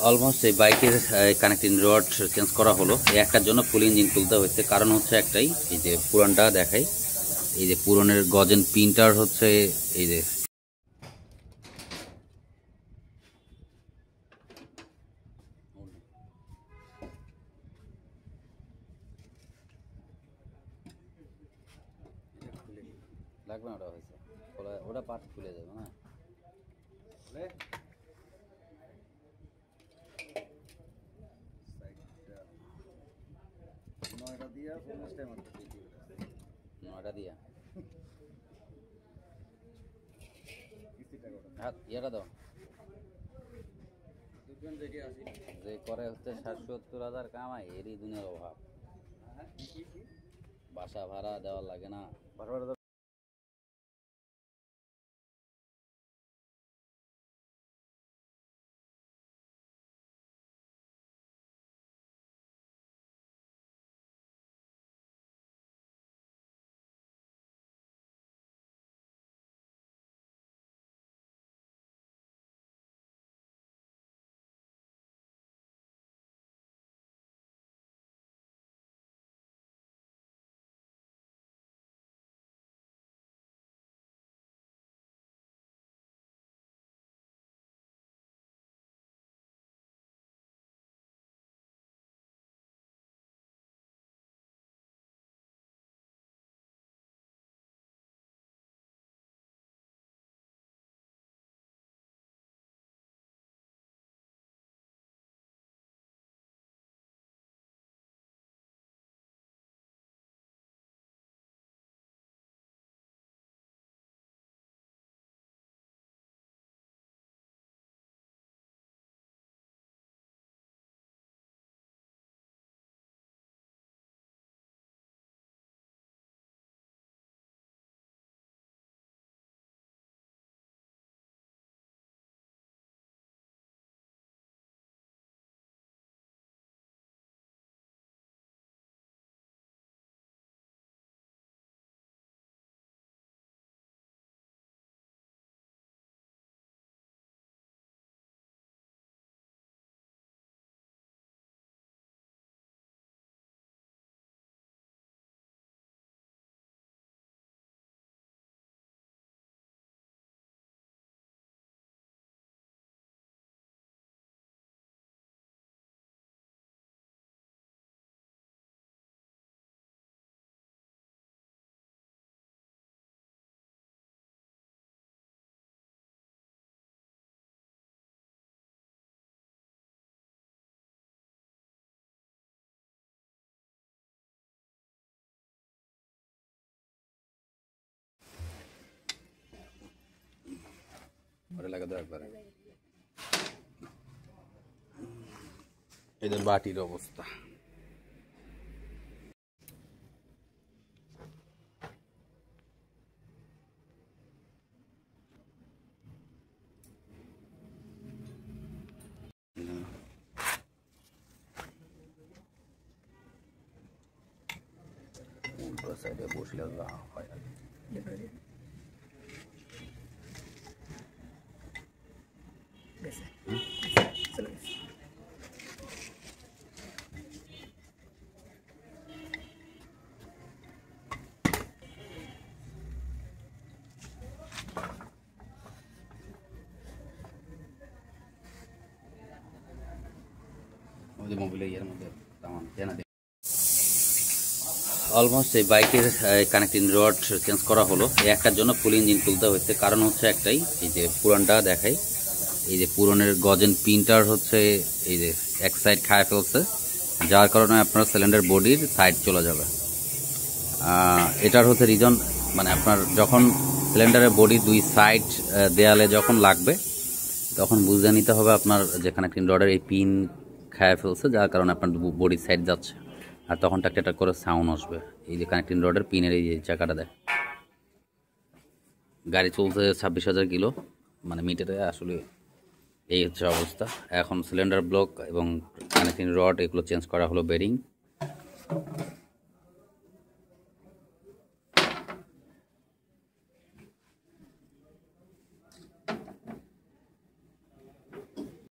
Almost এই বাইকের connecting rod change করা হলো। এই একটার জন্য ফুল ইঞ্জিন তুলতে হচ্ছে, কারণ হচ্ছে একটাই, এই যে পুরানটা দেখাই, এই যে পুরনের গজেন পিনটার হচ্ছে এই যে লাগবে না, ওটা হয়েছে ওটা পার্ট খুলে যাবে না। নয়টা দিয়া হাত ইয়েটা দাও, যে করে হচ্ছে 60-70 হাজার কামাই, এরই দুনিয়ার অভাব। বাসা ভাড়া দেওয়া লাগে না, বাসা ভাড়া লাগা দাও একবারে। এদের বাটির অবস্থা সাইডে বসলে হয় আর মোবাইলে ইয়ের মধ্যে জানা। অলমোস্ট এই বাইকের কানেক্টিং রড চেঞ্জ করা হলো। এই একটার জন্য ফুল ইঞ্জিন তুলতে হচ্ছে, কারণ হচ্ছে একটাই, এই যে পুরানটা দেখাই, এই যে পুরনের গজেন পিনটার হচ্ছে এই যে এক সাইড খায় ফেলছে, যার কারণে আপনার সিলিন্ডার বডির সাইড চলে যাবে। এটার হচ্ছে রিজন, মানে আপনার যখন সিলিন্ডারের বডি দুই সাইড দেয়ালে যখন লাগবে, তখন বুঝে নিতে হবে আপনার যে কানেক্টিং রডের এই পিন খায় ফেলছে, যার কারণে আপনার বডির সাইড যাচ্ছে, আর তখন টাক করে সাউন্ড আসবে। এই যে কানেক্টিং রডের পিনের এই যে চাকাটা দেয়, গাড়ি চলছে 26,000 কিলো, মানে মিটারে আসলে এই হচ্ছে অবস্থা। এখন সিলিন্ডার ব্লক এবং কানেক্টিং রড এগুলো চেঞ্জ করা হলো, বেরিং।